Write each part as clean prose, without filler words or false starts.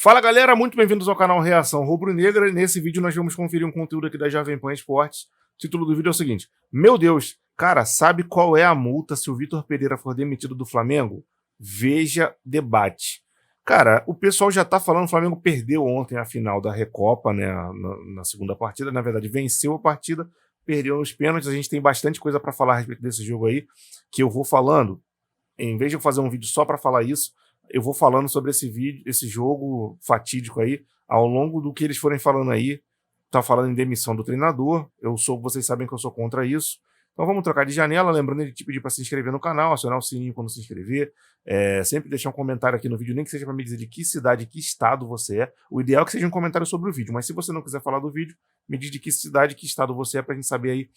Fala galera, muito bem-vindos ao canal Reação Rubro-Negra e nesse vídeo nós vamos conferir um conteúdo aqui da Jovem Pan Esportes. O título do vídeo é o seguinte: meu Deus, cara, sabe qual é a multa se o Vitor Pereira for demitido do Flamengo? Veja debate. Cara, o pessoal já tá falando, o Flamengo perdeu ontem a final da Recopa, né, na segunda partida, na verdade venceu a partida, perdeu nos pênaltis. A gente tem bastante coisa para falar a respeito desse jogo aí, que eu vou falando. Em vez de eu fazer um vídeo só para falar isso, eu vou falando sobre esse jogo fatídico aí, ao longo do que eles forem falando aí. Tá falando em demissão do treinador, vocês sabem que eu sou contra isso. Então vamos trocar de janela, lembrando de te pedir para se inscrever no canal, acionar o sininho quando se inscrever, sempre deixar um comentário aqui no vídeo, nem que seja para me dizer de que cidade, que estado você é. O ideal é que seja um comentário sobre o vídeo, mas se você não quiser falar do vídeo, me diz de que cidade, que estado você é, pra gente saber aí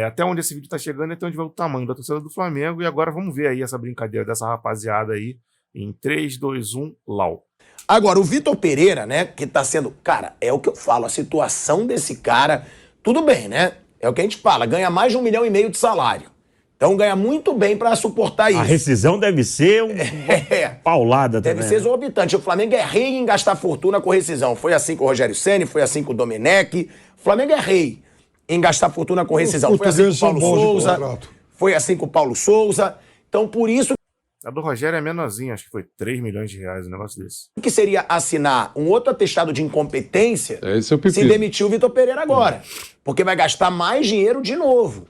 até onde esse vídeo tá chegando e até onde vai o tamanho da torcida do Flamengo. E agora vamos ver aí essa brincadeira dessa rapaziada aí em 3, 2, 1, lau. Agora, o Vitor Pereira, né, que tá sendo... Cara, é o que eu falo, a situação desse cara... Tudo bem, né? É o que a gente fala, ganha mais de 1,5 milhão de salário. Então ganha muito bem pra suportar isso. A rescisão deve ser uma paulada também. Deve ser exorbitante. O Flamengo é rei em gastar fortuna com rescisão. Foi assim com o Rogério Ceni, foi assim com o Domenech. O Flamengo é rei em gastar fortuna com rescisão. Foi assim com o Paulo Souza. Foi assim com o Paulo Souza. Então, por isso... A do Rogério é menorzinha, acho que foi 3 milhões de reais, um negócio desse. Que seria assinar um outro atestado de incompetência se demitir o Vitor Pereira agora. Porque vai gastar mais dinheiro de novo.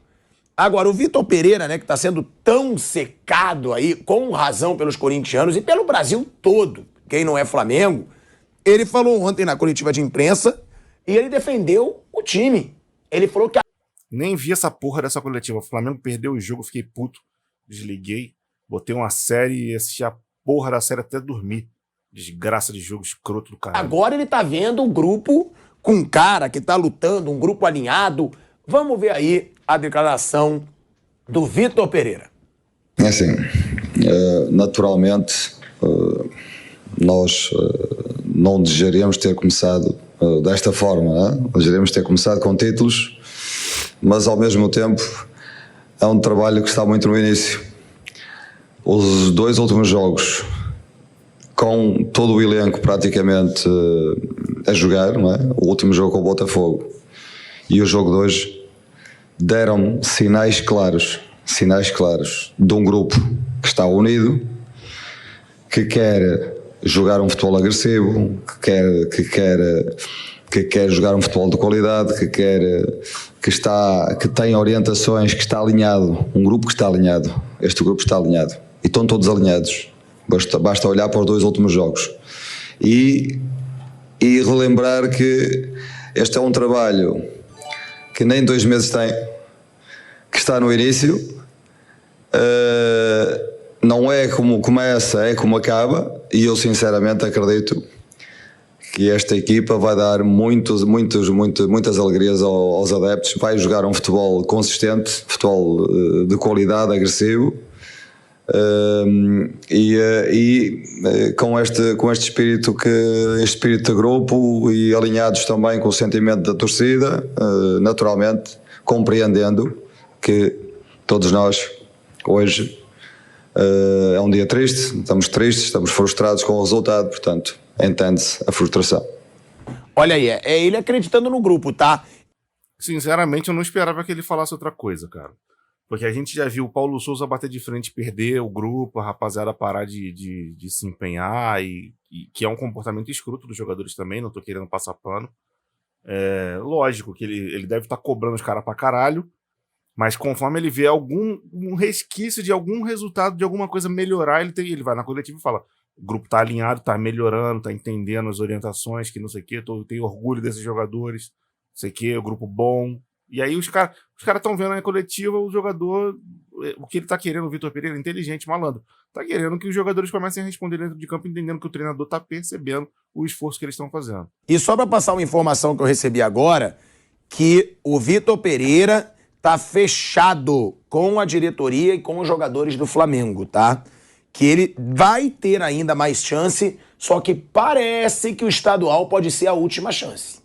Agora, o Vitor Pereira, né, que está sendo tão secado aí, com razão pelos corintianos e pelo Brasil todo, quem não é Flamengo, ele falou ontem na coletiva de imprensa e ele defendeu o time. Ele falou que... Nem vi essa porra dessa coletiva. O Flamengo perdeu o jogo, fiquei puto, desliguei. Botei uma série e assisti a porra da série até dormir. Desgraça de jogo escroto do caralho. Agora ele tá vendo um grupo com um cara que tá lutando, um grupo alinhado. Vamos ver aí a declaração do Vitor Pereira. É assim, naturalmente, nós não desejaríamos ter começado desta forma, né? Desejaríamos ter começado com títulos, mas ao mesmo tempo é um trabalho que está muito no início. Os 2 últimos jogos, com todo o elenco praticamente a jogar, não é? O último jogo com o Botafogo e o jogo de hoje, deram sinais claros de um grupo que está unido, que quer jogar um futebol agressivo, que quer jogar um futebol de qualidade, que tem orientações, que está alinhado, um grupo que está alinhado. Este grupo está alinhado. E estão todos alinhados. Basta olhar para os 2 últimos jogos. E relembrar que este é um trabalho que nem 2 meses tem, que está no início. Não é como começa, é como acaba. E eu sinceramente acredito que esta equipa vai dar muitas alegrias aos adeptos. Vai jogar um futebol consistente, futebol de qualidade, agressivo. Com este espírito de grupo e alinhados também com o sentimento da torcida, naturalmente compreendendo que todos nós hoje é um dia triste, estamos tristes, estamos frustrados com o resultado, portanto entende-se a frustração. Olha aí, é ele acreditando no grupo, tá? Sinceramente eu não esperava que ele falasse outra coisa, cara. Porque a gente já viu o Paulo Souza bater de frente, perder o grupo, a rapaziada parar de se empenhar, e que é um comportamento escroto dos jogadores também, não tô querendo passar pano. Lógico que ele deve estar cobrando os caras pra caralho, mas conforme ele vê um resquício de algum resultado, de alguma coisa melhorar, ele vai na coletiva e fala: o grupo tá alinhado, tá melhorando, tá entendendo as orientações, que não sei o quê, tenho orgulho desses jogadores, não sei o quê, o grupo bom. E aí os caras estão vendo na coletiva o jogador, o que ele tá querendo, o Vitor Pereira, inteligente, malandro, tá querendo que os jogadores comecem a responder dentro de campo, entendendo que o treinador tá percebendo o esforço que eles estão fazendo. E só para passar uma informação que eu recebi agora, que o Vitor Pereira tá fechado com a diretoria e com os jogadores do Flamengo, tá? Que ele vai ter ainda mais chance, só que parece que o estadual pode ser a última chance.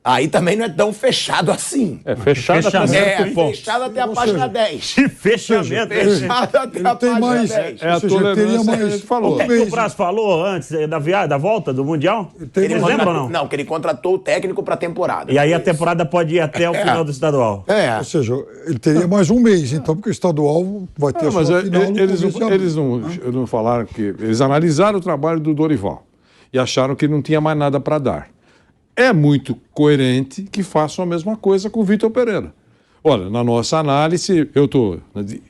Aí também não é tão fechado assim. Fechado até certo ponto. Fechado até a página 10. Fechamento. Fechado até a página 10. A tolerância que a gente falou. O que o Braz falou antes da volta do Mundial? Eles lembram ou não? Não, que ele contratou o técnico pra temporada. E aí a temporada pode ir até o final do estadual. Ou seja, ele teria mais um mês, então, porque o estadual vai ter mas eles não falaram que... Eles analisaram o trabalho do Dorival e acharam que não tinha mais nada para dar. É muito coerente que façam a mesma coisa com o Vitor Pereira. Olha, na nossa análise, eu estou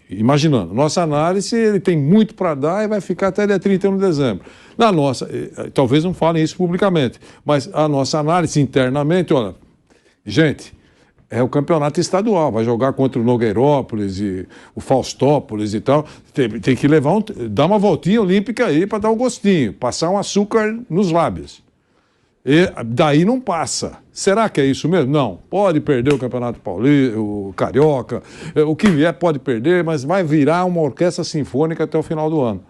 imaginando, nossa análise, ele tem muito para dar e vai ficar até dia 31 de dezembro. Na nossa, talvez não falem isso publicamente, mas a nossa análise internamente, olha, gente, é o campeonato estadual, vai jogar contra o Nogueirópolis e o Faustópolis e tal, tem que dar uma voltinha olímpica aí para dar um gostinho, passar um açúcar nos lábios. E daí não passa. Será que é isso mesmo? Não. Pode perder o Campeonato Paulista, o Carioca, o que vier pode perder, mas vai virar uma orquestra sinfônica até o final do ano.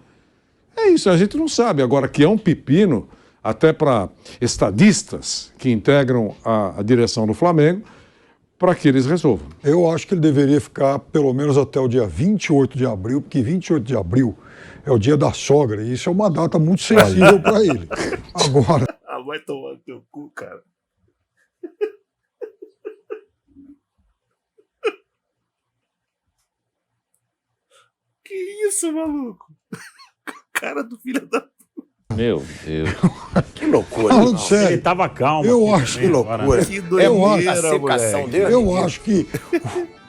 É isso, a gente não sabe. Agora, que é um pepino, até para estadistas que integram a direção do Flamengo, para que eles resolvam. Eu acho que ele deveria ficar pelo menos até o dia 28 de abril, porque 28 de abril é o dia da sogra, e isso é uma data muito sensível para ele. Agora... Vai tomar no teu cu, cara. Que isso, maluco? Cara do filho da... Meu Deus. Que loucura. Falando sério, Ele tava calmo. Eu acho que loucura. Que doideira, a secação dele. Eu acho que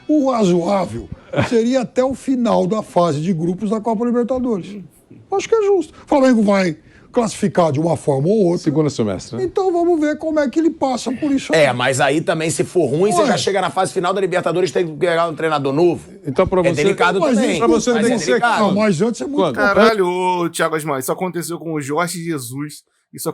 o razoável seria até o final da fase de grupos da Copa Libertadores. Acho que é justo. O Flamengo vai classificar de uma forma ou outra. Segundo semestre, né? Então vamos ver como é que ele passa por isso. Mas aí também, se for ruim, você já chega na fase final da Libertadores e tem que pegar um treinador novo. Então, pra você... É delicado também. Pra você mas tem que ser... Não, mas antes é muito... Caralho, ô, Thiago Asmar, isso aconteceu com o Jorge Jesus, isso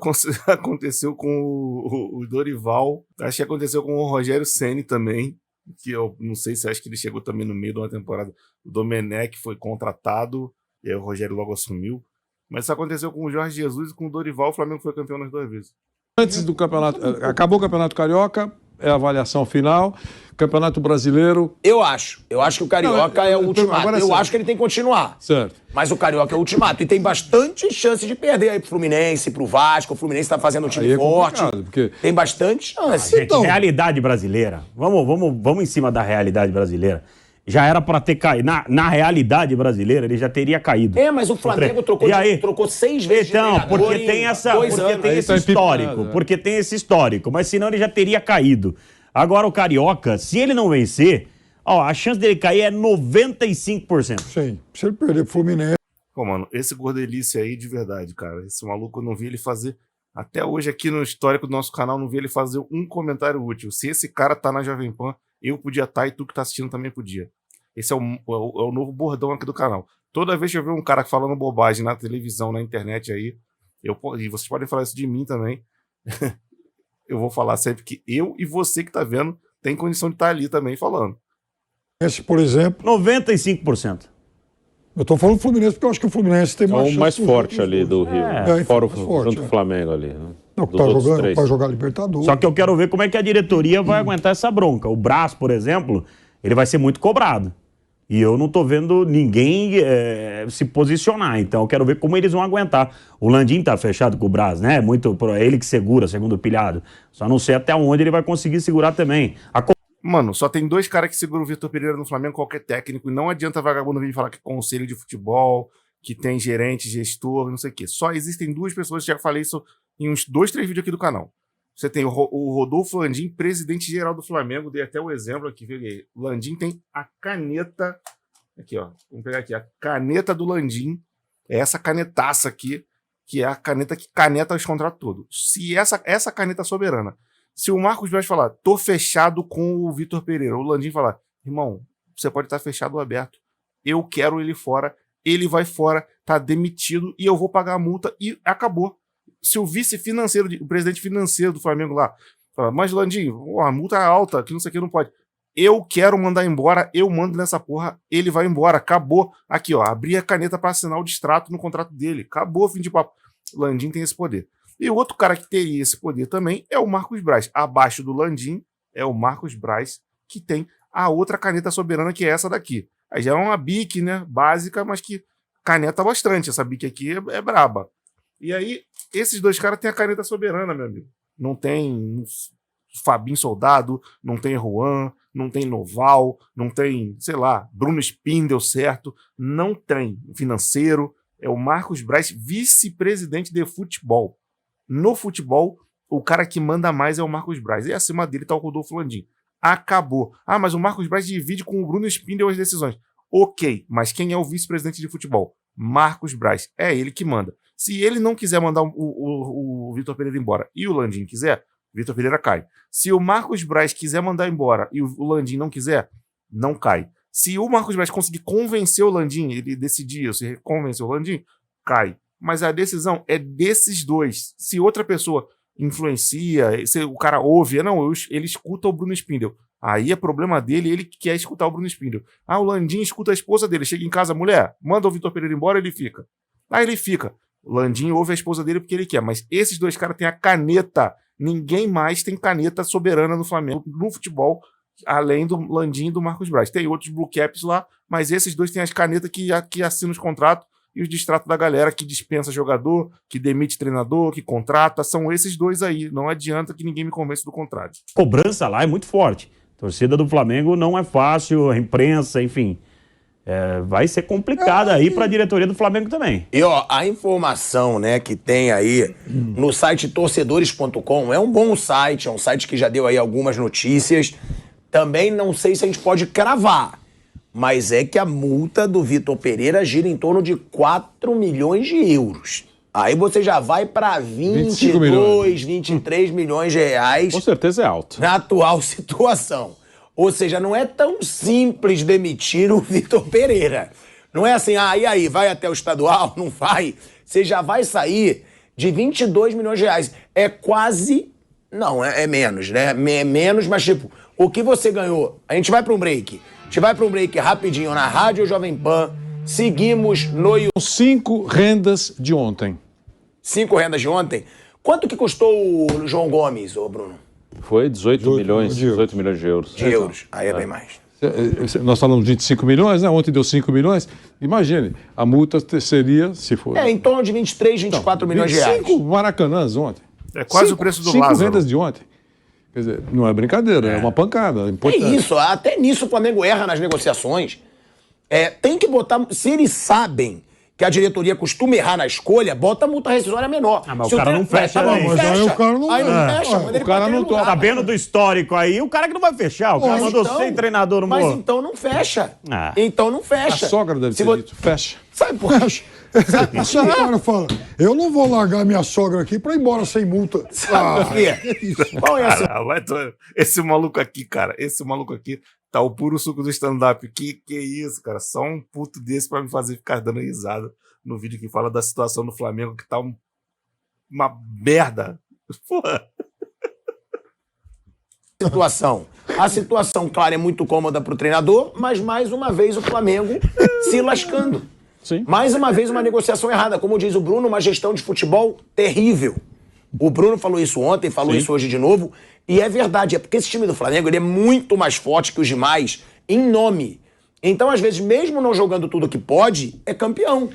aconteceu com o Dorival, acho que aconteceu com o Rogério Ceni também, que eu não sei se acho que ele chegou também no meio de uma temporada. O Domenech foi contratado, e aí o Rogério logo assumiu. Mas isso aconteceu com o Jorge Jesus e com o Dorival, o Flamengo foi campeão nas 2 vezes. Antes do campeonato, acabou o Campeonato Carioca, é a avaliação final. Campeonato Brasileiro... Eu acho que o Carioca é o ultimato. Eu acho que ele tem que continuar. Certo. Mas o Carioca é o ultimato. E tem bastante chance de perder aí pro Fluminense, pro Vasco. O Fluminense tá fazendo um time forte. Porque... Tem bastante chance. Gente, realidade brasileira. Vamos em cima da realidade brasileira. Já era para ter caído. Na realidade brasileira, ele já teria caído. Mas o Flamengo trocou 6 vezes. Então, porque tem esse histórico. Porque tem esse histórico. Mas senão ele já teria caído. Agora o Carioca, se ele não vencer, a chance dele cair é 95%. Sim, se ele perder pro Fluminense... Pô, mano, esse Gordelice aí, de verdade, cara. Esse maluco, eu não vi ele fazer... Até hoje, aqui no histórico do nosso canal, não vi ele fazer um comentário útil. Se esse cara tá na Jovem Pan, eu podia estar e tu que tá assistindo também podia. Esse é o novo bordão aqui do canal. Toda vez que eu ver um cara falando bobagem na televisão, na internet aí, e vocês podem falar isso de mim também, eu vou falar sempre que eu e você que tá vendo tem condição de estar ali também falando. Esse, por exemplo... 95%. Eu tô falando do Fluminense porque eu acho que o Fluminense tem mais chance. É o mais forte ali do Rio. Fora junto com o Flamengo ali. Né? Não, vai jogar Libertadores. Só que eu quero ver como é que a diretoria vai aguentar essa bronca. O Braz, por exemplo, ele vai ser muito cobrado. E eu não tô vendo ninguém se posicionar. Então eu quero ver como eles vão aguentar. O Landim tá fechado com o Braz, né? É ele que segura, segundo o Pilhado. Só não sei até onde ele vai conseguir segurar também. Mano, só tem 2 caras que seguram o Vitor Pereira no Flamengo, qualquer técnico. E não adianta vagabundo vir falar que é conselho de futebol, que tem gerente, gestor, não sei o quê. Só existem 2 pessoas, já falei isso em uns 2, 3 vídeos aqui do canal. Você tem o Rodolfo Landim, presidente-geral do Flamengo. Dei até o exemplo aqui. O Landim tem a caneta... Aqui, ó. Vamos pegar aqui. A caneta do Landim. É essa canetaça aqui, que é a caneta que caneta os contratos todos. Se essa caneta soberana... Se o Marcos Braz falar, tô fechado com o Vitor Pereira, o Landim falar, irmão, você pode estar fechado ou aberto. Eu quero ele fora, ele vai fora, tá demitido e eu vou pagar a multa e acabou. Se o vice-financeiro, o presidente financeiro do Flamengo lá, fala, mas Landim, a multa é alta, que não sei o que, não pode. Eu quero mandar embora, eu mando nessa porra, ele vai embora, acabou. Aqui, ó, abri a caneta para assinar o distrato no contrato dele, acabou, fim de papo. O Landim tem esse poder. E o outro cara que teria esse poder também é o Marcos Braz. Abaixo do Landim é o Marcos Braz, que tem a outra caneta soberana, que é essa daqui. Aí já é uma BIC, né, básica, mas que caneta bastante. Essa BIC aqui é braba. E aí, esses dois caras têm a caneta soberana, meu amigo. Não tem Fabinho Soldado, não tem Juan, não tem Noval, não tem, sei lá, Bruno Spindel, certo? Não tem financeiro. É o Marcos Braz, vice-presidente de futebol. No futebol, o cara que manda mais é o Marcos Braz. E acima dele tá o Rodolfo Landim. Acabou. Ah, mas o Marcos Braz divide com o Bruno Spindel as decisões. Ok, mas quem é o vice-presidente de futebol? Marcos Braz. É ele que manda. Se ele não quiser mandar o Vitor Pereira embora e o Landim quiser, Vitor Pereira cai. Se o Marcos Braz quiser mandar embora e o Landim não quiser, não cai. Se o Marcos Braz conseguir convencer o Landim, ele decidir se convencer o Landim, cai. Mas a decisão é desses dois. Se outra pessoa influencia, se o cara ouve, não, ele escuta o Bruno Spindel. Aí é problema dele, ele quer escutar o Bruno Spindel. Ah, o Landim escuta a esposa dele, chega em casa, mulher, manda o Vitor Pereira embora, ele fica. Aí ele fica. O Landim ouve a esposa dele porque ele quer, mas esses dois caras têm a caneta. Ninguém mais tem caneta soberana no Flamengo, no futebol, além do Landim e do Marcos Braz. Tem outros blue caps lá, mas esses dois têm as canetas que assinam os contratos e os distratos da galera que dispensa jogador, que demite treinador, que contrata. São esses dois aí. Não adianta que ninguém me convença do contrário. A cobrança lá é muito forte. A torcida do Flamengo não é fácil, a imprensa, enfim. Vai ser complicado aí para a diretoria do Flamengo também. E ó, a informação, né, que tem aí no site torcedores.com é um bom site, é um site que já deu aí algumas notícias. Também não sei se a gente pode cravar, mas é que a multa do Vitor Pereira gira em torno de 4 milhões de euros. Aí você já vai para 22, 23 milhões de reais. Com certeza é alto. Na atual situação. Ou seja, não é tão simples demitir o Vitor Pereira. Não é assim, e aí, vai até o estadual? Não vai. Você já vai sair de 22 milhões de reais. É quase... Não, é menos, né? É menos, mas tipo, o que você ganhou? A gente vai para um break. A gente vai para um break rapidinho na Rádio Jovem Pan. Seguimos no... 5 rendas de ontem. 5 rendas de ontem? Quanto que custou o João Gomes, ô Bruno? Foi 18 milhões de euros. De euros. Aí é bem mais. Nós falamos de 25 milhões, né? Ontem deu 5 milhões. Imagine, a multa seria, se for... em torno de 23, 24 milhões de reais. 5 Maracanãs ontem. É quase o preço do Lázaro. 5 rendas de ontem. Quer dizer, não é brincadeira, é uma pancada. É isso, até nisso o Flamengo erra nas negociações. Tem que botar... Se eles sabem que a diretoria costuma errar na escolha, bota a multa rescisória menor. Mas o cara não fecha. Mas aí o cara não fecha. O cara não toca. Sabendo do histórico aí, o cara que não vai fechar. O cara mandou sem treinador no Mas então não fecha. Então não fecha. A sogra deve ter dito, fecha. Sabe por quê? Se o cara fala, eu não vou largar minha sogra aqui pra ir embora sem multa. Sabe por quê? Qual é esse maluco aqui, cara, tá o puro suco do stand-up. Que isso, cara? Só um puto desse pra me fazer ficar dando risada no vídeo que fala da situação do Flamengo, que tá uma merda. Porra. A situação, claro, é muito cômoda pro treinador, mas mais uma vez o Flamengo se lascando. Sim. Mais uma vez uma negociação errada. Como diz o Bruno, uma gestão de futebol terrível. O Bruno falou isso ontem, falou isso hoje de novo. E é verdade, é porque esse time do Flamengo ele é muito mais forte que os demais em nome. Então, às vezes, mesmo não jogando tudo que pode, é campeão.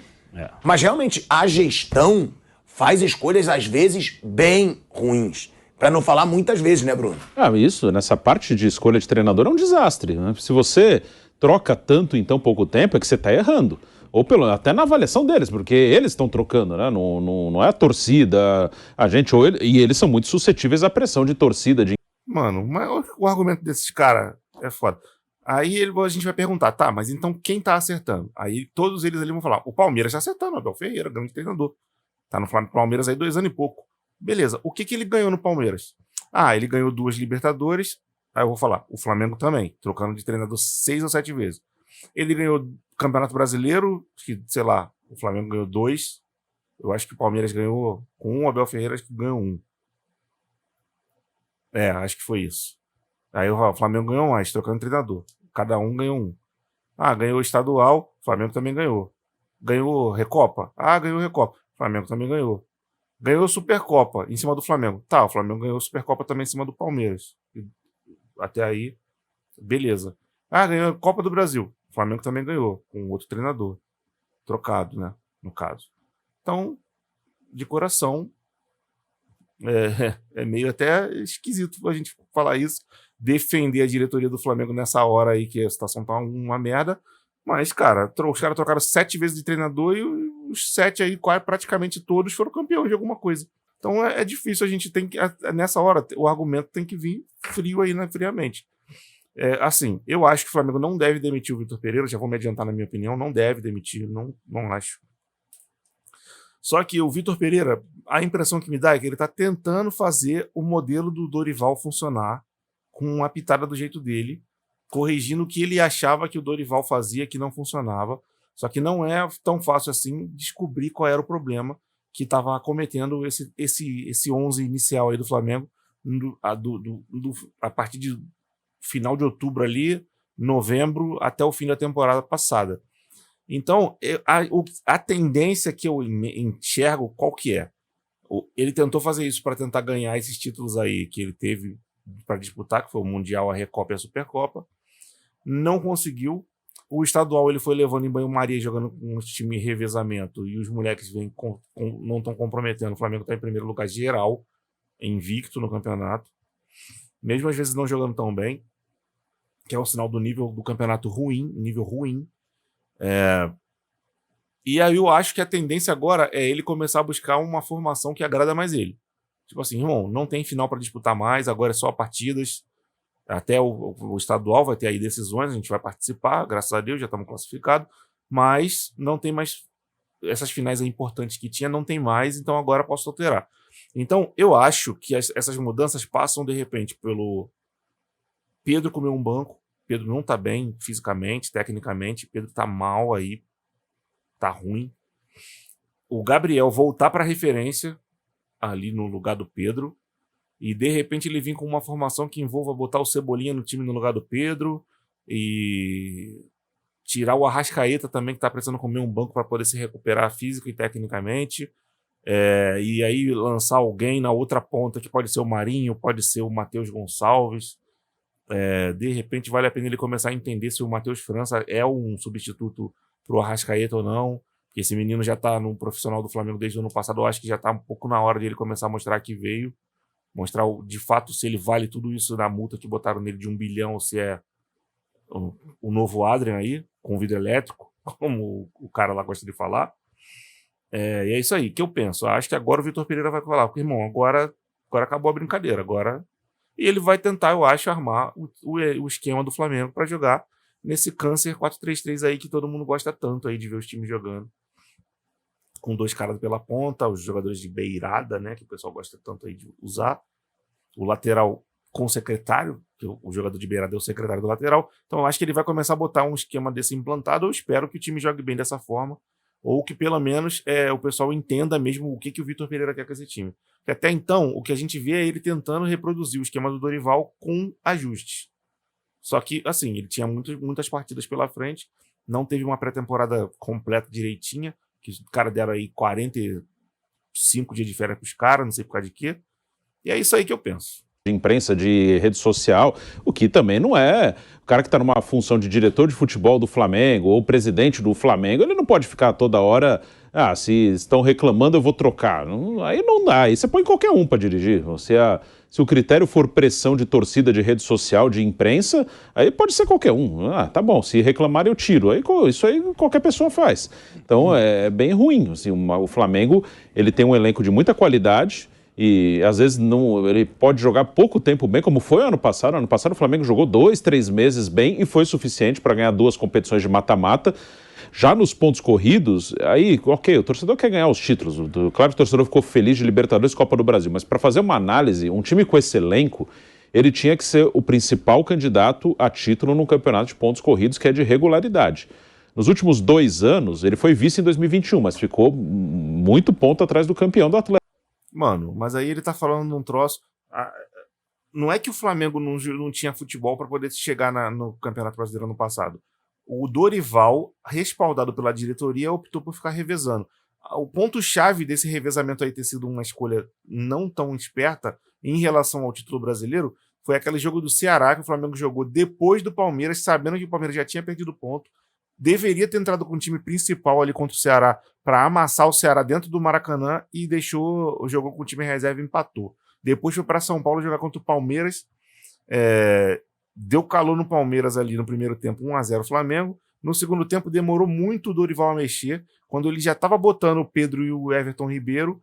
Mas, realmente, a gestão faz escolhas, às vezes, bem ruins. Pra não falar muitas vezes, né, Bruno? Isso, nessa parte de escolha de treinador é um desastre. Né? Se você troca tanto em tão pouco tempo, é que você tá errando. Ou até na avaliação deles, porque eles estão trocando, né? Não é a torcida, a gente, e eles são muito suscetíveis à pressão de torcida. Mano, o argumento desses caras é foda. Aí a gente vai perguntar, tá, mas então quem tá acertando? Aí todos eles ali vão falar, o Palmeiras tá acertando, o Abel Ferreira, grande treinador. Tá no Palmeiras aí 2 anos e pouco. Beleza, o que ele ganhou no Palmeiras? Ele ganhou 2 Libertadores, aí eu vou falar, o Flamengo também, trocando de treinador 6 ou 7 vezes. Ele ganhou Campeonato Brasileiro, que, sei lá, o Flamengo ganhou 2. Eu acho que o Palmeiras ganhou 1, o Abel Ferreira acho que ganhou 1. Acho que foi isso. Aí o Flamengo ganhou mais, trocando treinador. Cada um ganhou 1. Ganhou estadual, o Flamengo também ganhou. Ganhou Recopa? Ganhou Recopa. O Flamengo também ganhou. Ganhou a Supercopa em cima do Flamengo. Tá, o Flamengo ganhou a Supercopa também em cima do Palmeiras. Até aí, beleza. Ganhou a Copa do Brasil. O Flamengo também ganhou, com outro treinador. Trocado, né? No caso. Então, de coração, é meio até esquisito a gente falar isso, defender a diretoria do Flamengo nessa hora aí que a situação tá uma merda. Mas, cara, os caras trocaram 7 vezes de treinador e os 7 aí, praticamente todos, foram campeões de alguma coisa. Então é difícil, a gente tem que, nessa hora, o argumento tem que vir frio aí, né, friamente. Assim, eu acho que o Flamengo não deve demitir o Vitor Pereira, já vou me adiantar na minha opinião, não deve demitir, não acho. Só que o Vitor Pereira, a impressão que me dá é que ele tá tentando fazer o modelo do Dorival funcionar com uma pitada do jeito dele, corrigindo o que ele achava que o Dorival fazia que não funcionava. Só que não é tão fácil assim descobrir qual era o problema que estava cometendo esse 11 inicial aí do Flamengo a partir de final de outubro ali, novembro, até o fim da temporada passada. Então, a tendência que eu enxergo, qual que é? Ele tentou fazer isso para tentar ganhar esses títulos aí que ele teve para disputar, que foi o Mundial, a Recopa e a Supercopa. Não conseguiu. O estadual ele foi levando em banho-maria, jogando com um time de revezamento, e os moleques não estão comprometendo. O Flamengo está em primeiro lugar geral, invicto no campeonato, mesmo às vezes não jogando tão bem, que é um sinal do nível do campeonato ruim, nível ruim. E aí eu acho que a tendência agora é ele começar a buscar uma formação que agrada mais ele. Tipo assim, irmão, não tem final para disputar mais, agora é só partidas. Até o estadual vai ter aí decisões, a gente vai participar, graças a Deus, já estamos classificados, mas não tem mais essas finais aí importantes que tinha, não tem mais, então agora posso alterar. Então, eu acho que essas mudanças passam, de repente, pelo Pedro comer um banco. Pedro não tá bem fisicamente, tecnicamente, Pedro tá mal aí, tá ruim. O Gabriel voltar para referência ali no lugar do Pedro, e de repente ele vir com uma formação que envolva botar o Cebolinha no time no lugar do Pedro e tirar o Arrascaeta também, que tá precisando comer um banco para poder se recuperar física e tecnicamente, e aí lançar alguém na outra ponta, que pode ser o Marinho, pode ser o Matheus Gonçalves. De repente vale a pena ele começar a entender se o Matheus França é um substituto pro Arrascaeta ou não, porque esse menino já tá no profissional do Flamengo desde o ano passado. Eu acho que já tá um pouco na hora de ele começar a mostrar que veio, mostrar de fato se ele vale tudo isso da multa que botaram nele de 1 bilhão, ou se é o novo Adrian aí, com vidro elétrico, como o cara lá gosta de falar. E é isso aí que eu penso. Acho que agora o Vitor Pereira vai falar, porque, irmão, agora acabou a brincadeira, agora... E ele vai tentar, eu acho, armar o esquema do Flamengo para jogar nesse câncer 4-3-3 aí que todo mundo gosta tanto aí de ver os times jogando. Com 2 caras pela ponta, os jogadores de beirada, né, que o pessoal gosta tanto aí de usar. O lateral com o secretário, que o jogador de beirada é o secretário do lateral. Então eu acho que ele vai começar a botar um esquema desse implantado. Eu espero que o time jogue bem dessa forma, ou que pelo menos o pessoal entenda mesmo o que o Vitor Pereira quer com esse time. Porque até então, o que a gente vê é ele tentando reproduzir o esquema do Dorival com ajustes. Só que, assim, ele tinha muitas partidas pela frente, não teve uma pré-temporada completa direitinha, que os caras deram aí 45 dias de férias pros caras, não sei por causa de quê. E é isso aí que eu penso. De imprensa, de rede social, o que também não é... O cara que está numa função de diretor de futebol do Flamengo ou presidente do Flamengo, ele não pode ficar toda hora... se estão reclamando, eu vou trocar. Aí não dá, aí você põe qualquer um para dirigir. Se o critério for pressão de torcida, de rede social, de imprensa, aí pode ser qualquer um. Tá bom, se reclamar eu tiro. Isso aí qualquer pessoa faz. Então é bem ruim. Assim, o Flamengo ele tem um elenco de muita qualidade e às vezes ele pode jogar pouco tempo bem, como foi ano passado. Ano passado o Flamengo jogou 2-3 meses bem e foi suficiente para ganhar 2 competições de mata-mata. Já nos pontos corridos, aí, ok, o torcedor quer ganhar os títulos. Claro que o torcedor ficou feliz de Libertadores e Copa do Brasil, mas para fazer uma análise, um time com esse elenco, ele tinha que ser o principal candidato a título no campeonato de pontos corridos, que é de regularidade. Nos últimos 2 anos, ele foi vice em 2021, mas ficou muito ponto atrás do campeão do Atlético. Mano, mas aí ele tá falando de um troço... Não é que o Flamengo não tinha futebol para poder chegar no Campeonato Brasileiro ano passado. O Dorival, respaldado pela diretoria, optou por ficar revezando. O ponto-chave desse revezamento aí ter sido uma escolha não tão esperta em relação ao título brasileiro foi aquele jogo do Ceará que o Flamengo jogou depois do Palmeiras, sabendo que o Palmeiras já tinha perdido ponto. Deveria ter entrado com o time principal ali contra o Ceará para amassar o Ceará dentro do Maracanã e jogou com o time reserva e empatou. Depois foi para São Paulo jogar contra o Palmeiras. Deu calor no Palmeiras ali no primeiro tempo, 1-0 Flamengo. No segundo tempo demorou muito o Dorival a mexer. Quando ele já estava botando o Pedro e o Everton Ribeiro,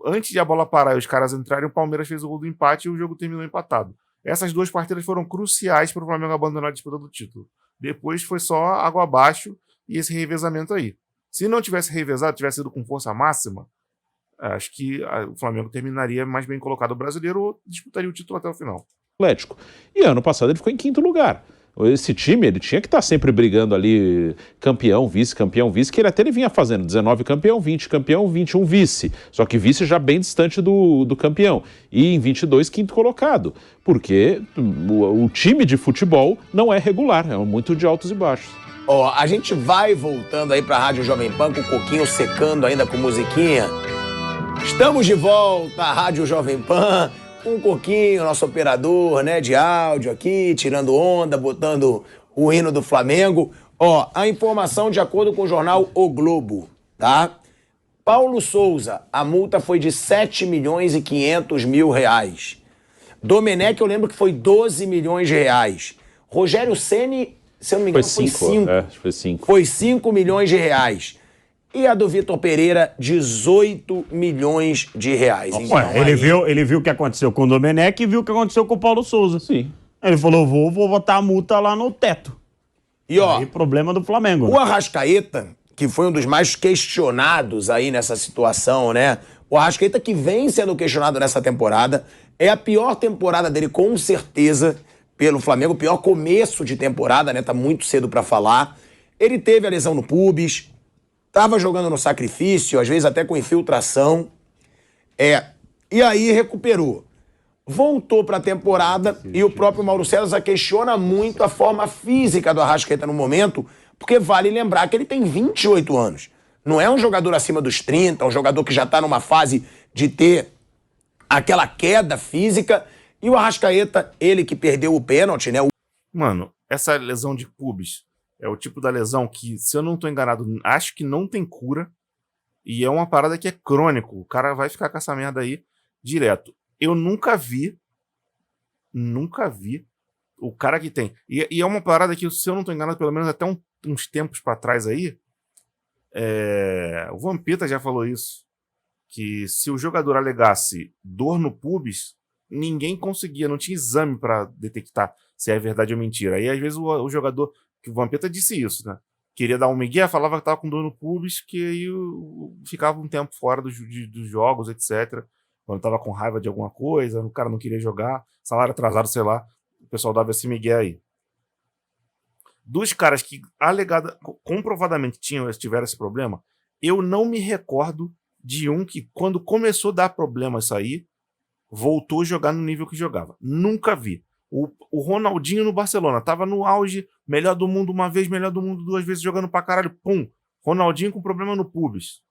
antes de a bola parar e os caras entrarem, o Palmeiras fez o gol do empate e o jogo terminou empatado. Essas duas partidas foram cruciais para o Flamengo abandonar a disputa do título. Depois foi só água abaixo e esse revezamento aí. Se não tivesse revezado, tivesse ido com força máxima, acho que o Flamengo terminaria mais bem colocado o brasileiro ou disputaria o título até o final. Atlético. E ano passado ele ficou em 5º lugar. Esse time, ele tinha que estar sempre brigando ali, campeão, vice, que ele vinha fazendo 19 campeão, 20 campeão, 21 vice. Só que vice já bem distante do campeão. E em 22, 5º colocado. Porque o time de futebol não é regular, é muito de altos e baixos. A gente vai voltando aí pra Rádio Jovem Pan com o coquinho secando ainda com musiquinha. Estamos de volta à Rádio Jovem Pan. Um coquinho, nosso operador, né, de áudio aqui, tirando onda, botando o hino do Flamengo. A informação de acordo com o jornal O Globo, tá? Paulo Souza, a multa foi de R$7,5 milhões. Domenech, eu lembro que foi R$12 milhões. Rogério Ceni, se eu não me engano, foi 5. Foi 5. Foi R$5 milhões. E a do Vitor Pereira, R$18 milhões. Então, ele viu o que aconteceu com o Domenech e viu o que aconteceu com o Paulo Souza. Sim. Ele falou, vou botar a multa lá no teto. E aí, problema do Flamengo. O Arrascaeta, que foi um dos mais questionados aí nessa situação, né? O Arrascaeta que vem sendo questionado nessa temporada, é a pior temporada dele, com certeza, pelo Flamengo, o pior começo de temporada, né? Tá muito cedo pra falar. Ele teve a lesão no pubis, tava jogando no sacrifício, às vezes até com infiltração. E aí recuperou. Voltou pra temporada e o próprio Mauro César questiona muito a forma física do Arrascaeta no momento, porque vale lembrar que ele tem 28 anos. Não é um jogador acima dos 30, um jogador que já tá numa fase de ter aquela queda física. E o Arrascaeta, ele que perdeu o pênalti, né? Mano, essa lesão de pubis é o tipo da lesão que, se eu não tô enganado, acho que não tem cura. E é uma parada que é crônico. O cara vai ficar com essa merda aí direto. Eu nunca vi o cara que tem. E é uma parada que, se eu não tô enganado, pelo menos até uns tempos pra trás aí, o Vampeta já falou isso, que se o jogador alegasse dor no pubis, ninguém conseguia, não tinha exame pra detectar se é verdade ou mentira. Aí, às vezes, o jogador, que o Vampeta disse isso, né? Queria dar um migué, falava que tava com dor no pubis, que aí ficava um tempo fora dos jogos, etc. Quando tava com raiva de alguma coisa, o cara não queria jogar, salário atrasado, sei lá, o pessoal dava esse migué aí. Dos caras que comprovadamente tiveram esse problema, eu não me recordo de um que, quando começou a dar problema isso aí, voltou a jogar no nível que jogava. Nunca vi. O Ronaldinho no Barcelona tava no auge, melhor do mundo uma vez, melhor do mundo duas vezes, jogando pra caralho, pum. Ronaldinho com problema no pubis.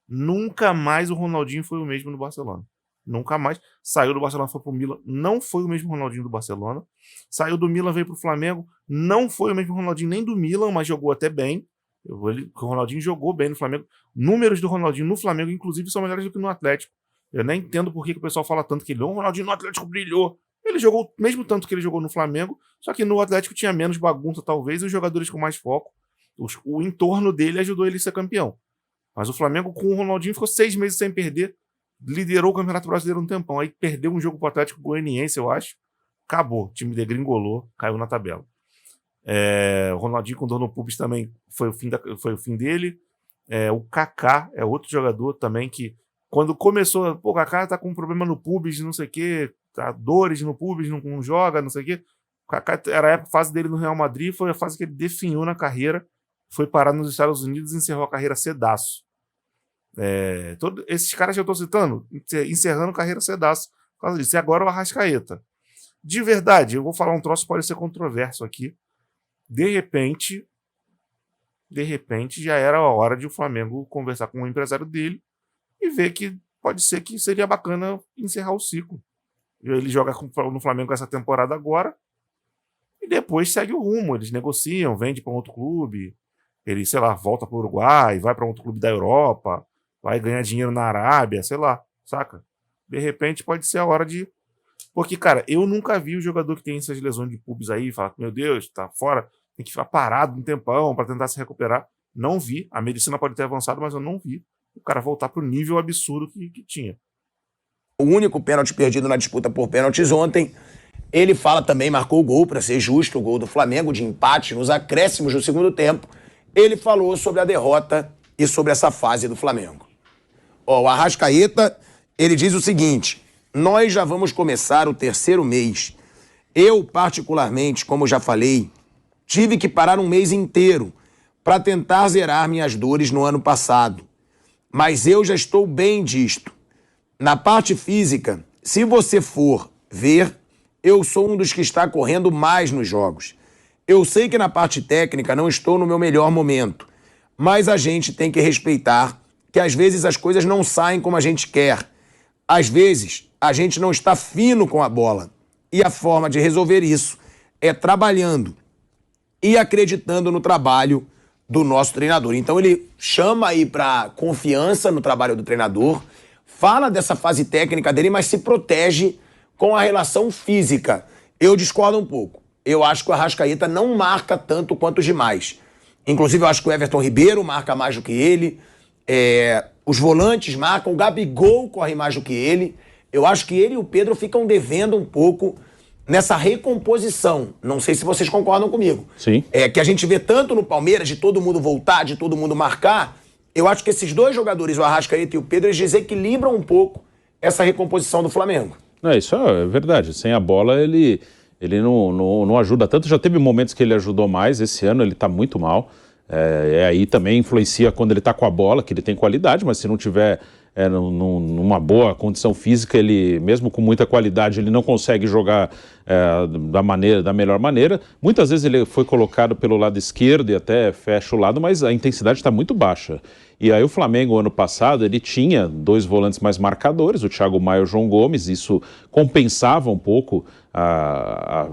Nunca mais o Ronaldinho foi o mesmo no Barcelona. Nunca mais. Saiu do Barcelona, foi pro Milan, não foi o mesmo Ronaldinho do Barcelona. Saiu do Milan, veio pro Flamengo, não foi o mesmo Ronaldinho nem do Milan, mas jogou até bem. O Ronaldinho jogou bem no Flamengo. Números do Ronaldinho no Flamengo, inclusive, são melhores do que no Atlético. Eu nem entendo por que o pessoal fala tanto que o Ronaldinho no Atlético brilhou. Ele jogou mesmo tanto que ele jogou no Flamengo, só que no Atlético tinha menos bagunça, talvez, e os jogadores com mais foco. O entorno dele ajudou ele a ser campeão. Mas o Flamengo, com o Ronaldinho, ficou 6 meses sem perder, liderou o Campeonato Brasileiro um tempão. Aí perdeu um jogo pro Atlético Goianiense, eu acho. Acabou. O time degringolou, caiu na tabela. O Ronaldinho com dor no pubis também foi o fim dele. O Kaká é outro jogador também que, quando começou, o Kaká tá com um problema no pubis, não sei o quê, tá, dores no pubis, não joga, não sei o quê. O Kaká era a fase dele no Real Madrid, foi a fase que ele definhou na carreira, foi parar nos Estados Unidos e encerrou a carreira cedaço. Todos esses caras que eu tô citando, encerrando carreira cedaço por causa disso. E agora o Arrascaeta. De verdade, eu vou falar um troço que pode ser controverso aqui. De repente, de repente já era a hora de o Flamengo conversar com o empresário dele e ver que pode ser que seria bacana encerrar o ciclo. Ele joga no Flamengo essa temporada agora e depois segue o rumo. Eles negociam, vende para outro clube, ele, sei lá, volta para o Uruguai, vai para outro clube da Europa, vai ganhar dinheiro na Arábia, sei lá, saca? De repente pode ser a hora de... Porque, cara, eu nunca vi o jogador que tem essas lesões de pubis aí falar, meu Deus, tá fora, tem que ficar parado um tempão para tentar se recuperar. Não vi. A medicina pode ter avançado, mas eu não vi o cara voltar pro nível absurdo que tinha. O único pênalti perdido na disputa por pênaltis ontem, ele fala também, marcou o gol, para ser justo, o gol do Flamengo de empate nos acréscimos do segundo tempo. Ele falou sobre a derrota e sobre essa fase do Flamengo. O Arrascaeta, ele diz o seguinte: nós já vamos começar o terceiro mês. Eu, particularmente, como já falei, tive que parar um mês inteiro para tentar zerar minhas dores no ano passado. Mas eu já estou bem disto. Na parte física, se você for ver, eu sou um dos que está correndo mais nos jogos. Eu sei que na parte técnica não estou no meu melhor momento, mas a gente tem que respeitar que às vezes as coisas não saem como a gente quer. Às vezes, a gente não está fino com a bola. E a forma de resolver isso é trabalhando e acreditando no trabalho do nosso treinador. Então ele chama aí para confiança no trabalho do treinador, fala dessa fase técnica dele, mas se protege com a relação física. Eu discordo um pouco. Eu acho que o Arrascaeta não marca tanto quanto os demais. Inclusive, eu acho que o Everton Ribeiro marca mais do que ele. Os volantes marcam, o Gabigol corre mais do que ele. Eu acho que ele e o Pedro ficam devendo um pouco nessa recomposição. Não sei se vocês concordam comigo. Sim. Que a gente vê tanto no Palmeiras, de todo mundo voltar, de todo mundo marcar. Eu acho que esses dois jogadores, o Arrascaeta e o Pedro, eles desequilibram um pouco essa recomposição do Flamengo. Isso é verdade. Sem a bola, ele não ajuda tanto. Já teve momentos que ele ajudou mais. Esse ano ele está muito mal. Aí também influencia quando ele está com a bola, que ele tem qualidade, mas se não tiver numa boa condição física, ele, mesmo com muita qualidade, ele não consegue jogar da melhor maneira. Muitas vezes ele foi colocado pelo lado esquerdo e até fecha o lado, mas a intensidade está muito baixa. E aí o Flamengo, ano passado, ele tinha dois volantes mais marcadores, o Thiago Maia e o João Gomes. Isso compensava um pouco a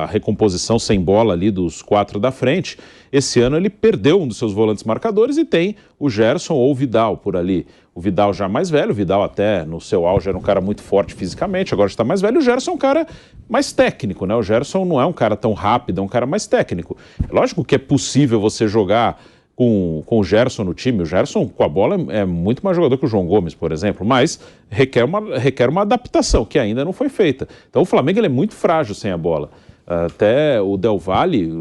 recomposição sem bola ali dos quatro da frente. Esse ano ele perdeu um dos seus volantes marcadores e tem o Gerson ou o Vidal por ali. O Vidal já mais velho, o Vidal até no seu auge era um cara muito forte fisicamente, agora está mais velho. O Gerson é um cara mais técnico, né? O Gerson não é um cara tão rápido, é um cara mais técnico. Lógico que é possível você jogar com o Gerson no time. O Gerson com a bola é muito mais jogador que o João Gomes, por exemplo, mas requer uma adaptação que ainda não foi feita. Então o Flamengo ele é muito frágil sem a bola. Até o Del Valle,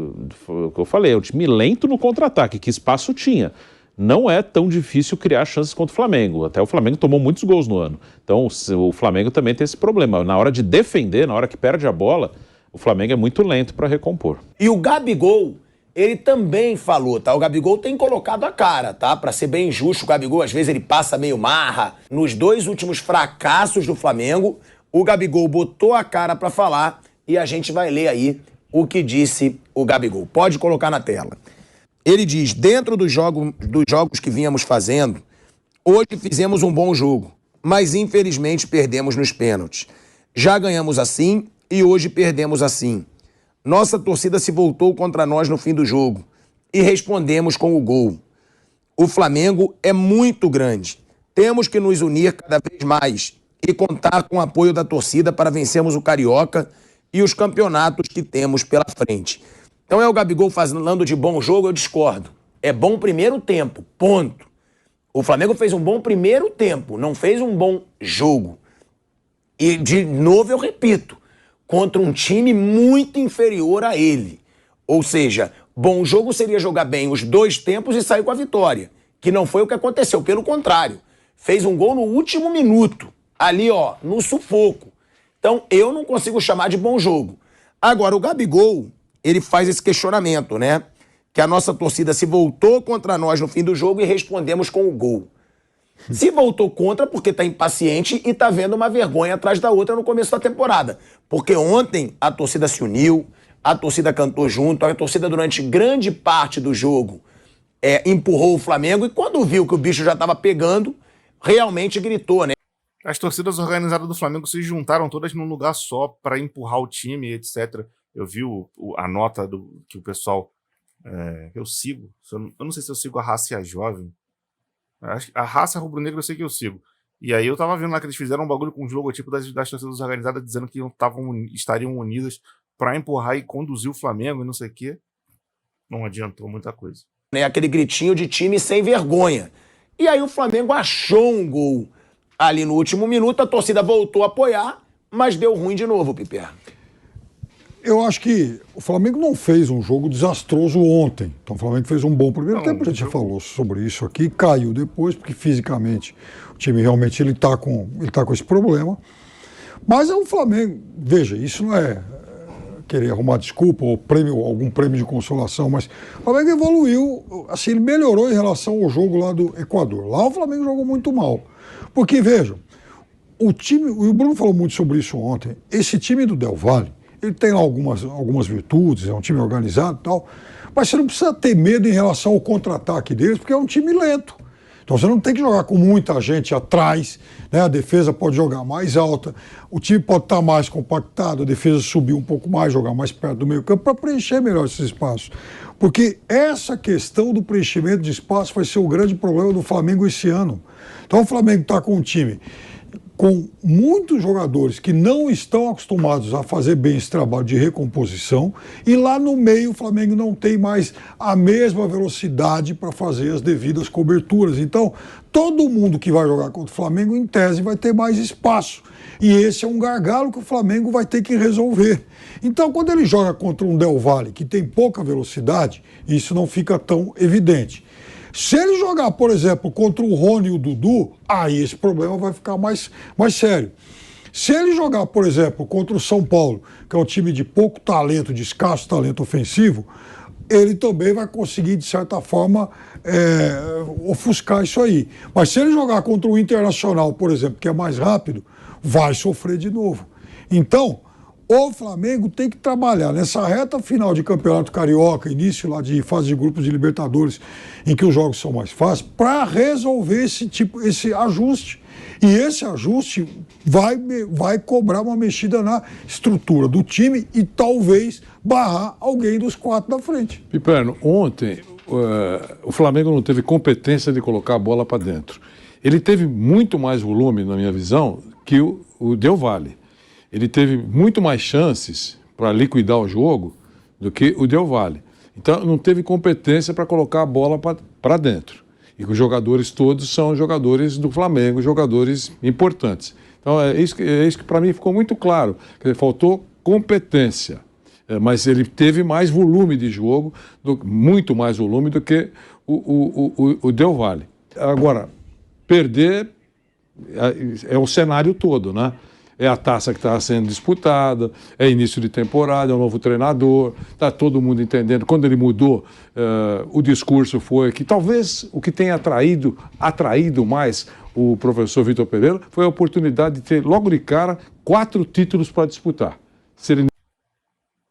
o que eu falei, é um time lento no contra-ataque, que espaço tinha. Não é tão difícil criar chances contra o Flamengo. Até o Flamengo tomou muitos gols no ano. Então o Flamengo também tem esse problema. Na hora de defender, na hora que perde a bola, o Flamengo é muito lento para recompor. E o Gabigol, ele também falou, tá? O Gabigol tem colocado a cara, tá? Pra ser bem justo, o Gabigol às vezes ele passa meio marra. Nos dois últimos fracassos do Flamengo, o Gabigol botou a cara pra falar e a gente vai ler aí o que disse o Gabigol. Pode colocar na tela. Ele diz: dentro dos jogos que vínhamos fazendo, hoje fizemos um bom jogo, mas infelizmente perdemos nos pênaltis. Já ganhamos assim e hoje perdemos assim. Nossa torcida se voltou contra nós no fim do jogo e respondemos com o gol. O Flamengo é muito grande. Temos que nos unir cada vez mais e contar com o apoio da torcida para vencermos o Carioca e os campeonatos que temos pela frente. Então é o Gabigol falando de bom jogo, eu discordo. É bom primeiro tempo, ponto. O Flamengo fez um bom primeiro tempo, não fez um bom jogo. E de novo eu repito, contra um time muito inferior a ele. Ou seja, bom jogo seria jogar bem os dois tempos e sair com a vitória, que não foi o que aconteceu, pelo contrário. Fez um gol no último minuto, ali ó, no sufoco. Então eu não consigo chamar de bom jogo. Agora o Gabigol, ele faz esse questionamento, né? Que a nossa torcida se voltou contra nós no fim do jogo e respondemos com o gol. Se voltou contra porque está impaciente e está vendo uma vergonha atrás da outra no começo da temporada. Porque ontem a torcida se uniu, a torcida cantou junto, a torcida durante grande parte do jogo empurrou o Flamengo e quando viu que o bicho já estava pegando, realmente gritou, né? As torcidas organizadas do Flamengo se juntaram todas num lugar só para empurrar o time, etc. Eu vi a nota que o pessoal que eu sigo. Eu não sei se eu sigo a Raça e a Jovem. A Raça Rubro-Negra eu sei que eu sigo. E aí eu tava vendo lá que eles fizeram um bagulho com os logotipos das torcidas organizadas dizendo que estariam unidas para empurrar e conduzir o Flamengo e não sei o quê. Não adiantou muita coisa. Aquele gritinho de time sem vergonha. E aí o Flamengo achou um gol ali no último minuto, a torcida voltou a apoiar, mas deu ruim de novo, Piper. Eu acho que o Flamengo não fez um jogo desastroso ontem. Então o Flamengo fez um bom primeiro tempo, a gente já falou sobre isso aqui, caiu depois, porque fisicamente o time realmente ele tá com esse problema. Mas é um Flamengo, veja, isso não é querer arrumar desculpa ou algum prêmio de consolação, mas o Flamengo evoluiu, assim, ele melhorou em relação ao jogo lá do Equador. Lá o Flamengo jogou muito mal. Porque, vejam, o Bruno falou muito sobre isso ontem, esse time do Del Valle, ele tem algumas virtudes, é um time organizado e tal, mas você não precisa ter medo em relação ao contra-ataque deles, porque é um time lento. Então você não tem que jogar com muita gente atrás, né? A defesa pode jogar mais alta, o time pode estar mais compactado, a defesa subir um pouco mais, jogar mais perto do meio campo para preencher melhor esses espaços. Porque essa questão do preenchimento de espaço vai ser o grande problema do Flamengo esse ano. Então o Flamengo está com um time com muitos jogadores que não estão acostumados a fazer bem esse trabalho de recomposição e lá no meio o Flamengo não tem mais a mesma velocidade para fazer as devidas coberturas. Então todo mundo que vai jogar contra o Flamengo em tese vai ter mais espaço e esse é um gargalo que o Flamengo vai ter que resolver. Então quando ele joga contra um Del Valle que tem pouca velocidade, isso não fica tão evidente. Se ele jogar, por exemplo, contra o Rony e o Dudu, aí esse problema vai ficar mais sério. Se ele jogar, por exemplo, contra o São Paulo, que é um time de pouco talento, de escasso talento ofensivo, ele também vai conseguir, de certa forma, ofuscar isso aí. Mas se ele jogar contra o Internacional, por exemplo, que é mais rápido, vai sofrer de novo. Então, o Flamengo tem que trabalhar nessa reta final de Campeonato Carioca, início lá de fase de grupos de Libertadores, em que os jogos são mais fáceis, para resolver esse ajuste. E esse ajuste vai cobrar uma mexida na estrutura do time e talvez barrar alguém dos quatro da frente. Piperno, ontem o Flamengo não teve competência de colocar a bola para dentro. Ele teve muito mais volume, na minha visão, que o Del Valle. Ele teve muito mais chances para liquidar o jogo do que o Del Valle. Então, não teve competência para colocar a bola para dentro. E os jogadores todos são jogadores do Flamengo, jogadores importantes. Então, é isso que para mim ficou muito claro. Faltou competência. Mas ele teve mais volume de jogo, muito mais volume do que o Del Valle. Agora, perder é o cenário todo, né? É a taça que está sendo disputada, é início de temporada, é um novo treinador, está todo mundo entendendo. Quando ele mudou, o discurso foi que talvez o que tenha atraído mais o professor Vitor Pereira foi a oportunidade de ter, logo de cara, 4 títulos para disputar.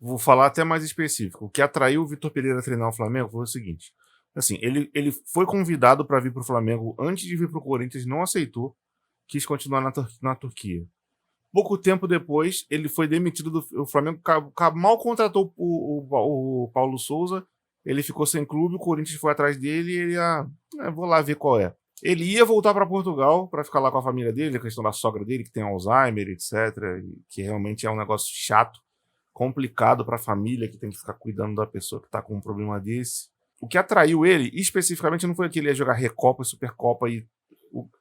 Vou falar até mais específico. O que atraiu o Vitor Pereira a treinar o Flamengo foi o seguinte. Assim, ele foi convidado para vir para o Flamengo antes de vir para o Corinthians, não aceitou, quis continuar na Turquia. Pouco tempo depois, ele foi demitido do Flamengo, mal contratou o Paulo Souza, ele ficou sem clube, o Corinthians foi atrás dele e ele vou lá ver qual é. Ele ia voltar para Portugal para ficar lá com a família dele, a questão da sogra dele, que tem Alzheimer, etc., que realmente é um negócio chato, complicado para a família, que tem que ficar cuidando da pessoa que está com um problema desse. O que atraiu ele, especificamente, não foi que ele ia jogar Recopa e Supercopa e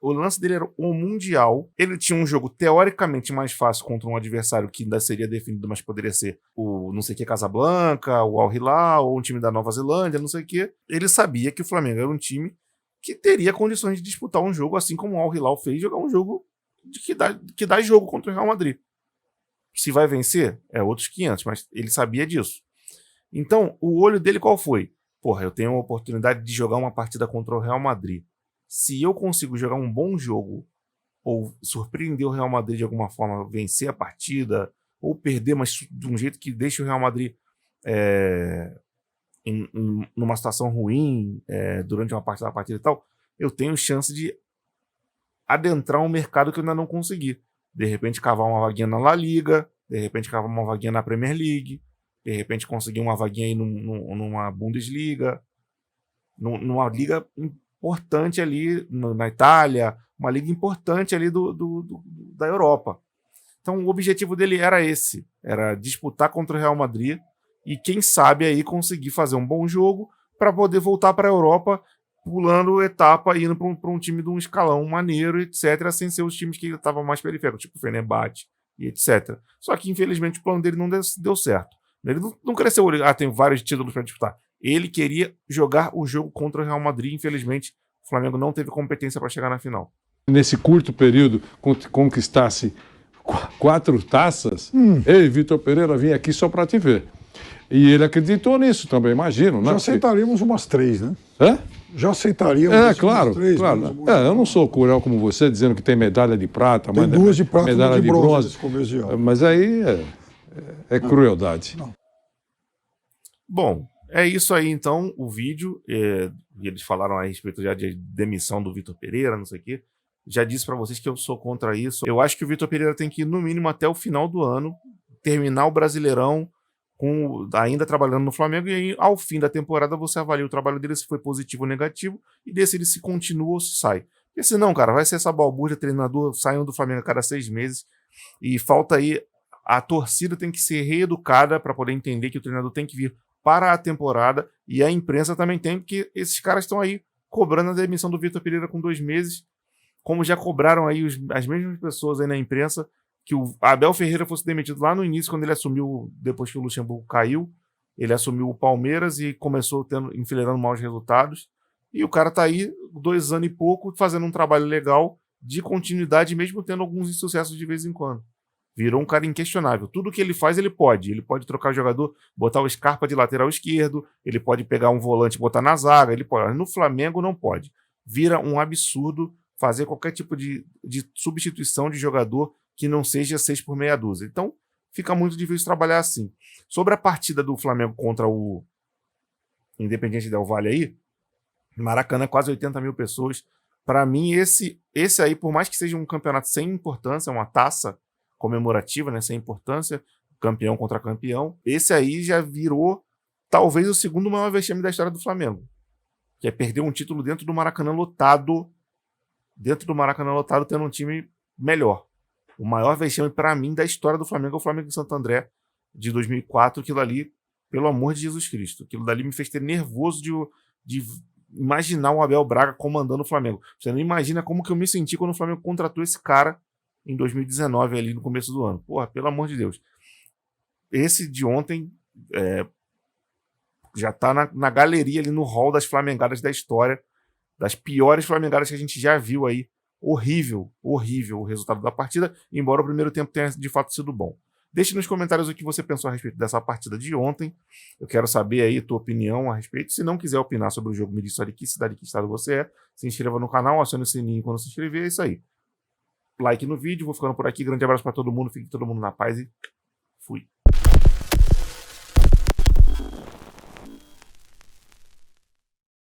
o lance dele era o Mundial. Ele tinha um jogo teoricamente mais fácil contra um adversário que ainda seria definido, mas poderia ser o não sei o que Casablanca, o Al Hilal, ou um time da Nova Zelândia, não sei o que. Ele sabia que o Flamengo era um time que teria condições de disputar um jogo, assim como o Al Hilal fez, jogar um jogo que dá jogo contra o Real Madrid. Se vai vencer, é outros 500, mas ele sabia disso. Então, o olho dele qual foi? Porra, eu tenho a oportunidade de jogar uma partida contra o Real Madrid. Se eu consigo jogar um bom jogo, ou surpreender o Real Madrid de alguma forma, vencer a partida, ou perder, mas de um jeito que deixe o Real Madrid numa situação ruim, durante uma parte da partida e tal, eu tenho chance de adentrar um mercado que eu ainda não consegui. De repente cavar uma vaguinha na La Liga, de repente cavar uma vaguinha na Premier League, de repente conseguir uma vaguinha aí numa Bundesliga, numa liga importante ali na Itália, uma liga importante ali da Europa. Então o objetivo dele era esse, era disputar contra o Real Madrid e quem sabe aí conseguir fazer um bom jogo para poder voltar para a Europa pulando etapa, indo para um time de um escalão maneiro, etc., sem ser os times que estavam mais periféricos, tipo o Fenerbahçe e etc. Só que infelizmente o plano dele não deu certo. Ele não cresceu, tem vários títulos para disputar. Ele queria jogar o jogo contra o Real Madrid, infelizmente o Flamengo não teve competência para chegar na final. Nesse curto período, conquistasse 4 taças, ei, Vitor Pereira, vim aqui só para te ver. E ele acreditou nisso também, imagino. Já né? aceitaríamos umas 3, né? Hã? Já aceitaríamos claro, 3. claro. Eu não sou cruel como você, dizendo que tem medalha de prata, tem 2 de prata e medalha de bronze. Nesse começo de ano. Mas aí é crueldade. Não. Bom, é isso aí então, o vídeo. Eles falaram a respeito já de demissão do Vitor Pereira, não sei o quê. Já disse para vocês que eu sou contra isso. Eu acho que o Vitor Pereira tem que ir no mínimo até o final do ano, terminar o Brasileirão ainda trabalhando no Flamengo, e aí, ao fim da temporada, você avalia o trabalho dele, se foi positivo ou negativo, e decide se continua ou se sai. Porque senão, cara, vai ser essa balbúrdia, treinador saindo do Flamengo a cada 6 meses, e falta aí, a torcida tem que ser reeducada para poder entender que o treinador tem que vir para a temporada, e a imprensa também tem, porque esses caras estão aí cobrando a demissão do Vitor Pereira com 2 meses, como já cobraram aí as mesmas pessoas aí na imprensa, que o Abel Ferreira fosse demitido lá no início, quando ele assumiu, depois que o Luxemburgo caiu, ele assumiu o Palmeiras e começou enfileirando maus resultados. E o cara tá aí, 2 anos e pouco, fazendo um trabalho legal, de continuidade, mesmo tendo alguns insucessos de vez em quando. Virou um cara inquestionável. Tudo que ele faz, ele pode. Ele pode trocar jogador, botar o Scarpa de lateral esquerdo, ele pode pegar um volante e botar na zaga, ele pode. No Flamengo não pode. Vira um absurdo fazer qualquer tipo de substituição de jogador que não seja 6 por meia dúzia. Então, fica muito difícil trabalhar assim. Sobre a partida do Flamengo contra o Independiente Del Valle aí, Maracanã, quase 80 mil pessoas. Para mim, esse aí, por mais que seja um campeonato sem importância, uma taça comemorativa, né, sem importância, campeão contra campeão, esse aí já virou talvez o segundo maior vexame da história do Flamengo, que é perder um título dentro do Maracanã lotado, tendo um time melhor. O maior vexame para mim da história do Flamengo é o Flamengo de Santo André de 2004. Aquilo ali, pelo amor de Jesus Cristo, aquilo dali me fez ter nervoso de imaginar o Abel Braga comandando o Flamengo. Você não imagina como que eu me senti quando o Flamengo contratou esse cara em 2019, ali no começo do ano. Porra, pelo amor de Deus. Esse de ontem já tá na galeria ali, no hall das flamengadas da história, das piores flamengadas que a gente já viu aí. Horrível o resultado da partida, embora o primeiro tempo tenha de fato sido bom. Deixe nos comentários o que você pensou a respeito dessa partida de ontem. Eu quero saber aí a tua opinião a respeito. Se não quiser opinar sobre o jogo, me diz só de que cidade, que estado você é. Se inscreva no canal, acione o sininho quando se inscrever. É isso aí. Like no vídeo, vou ficando por aqui. Grande abraço para todo mundo. Fique todo mundo na paz e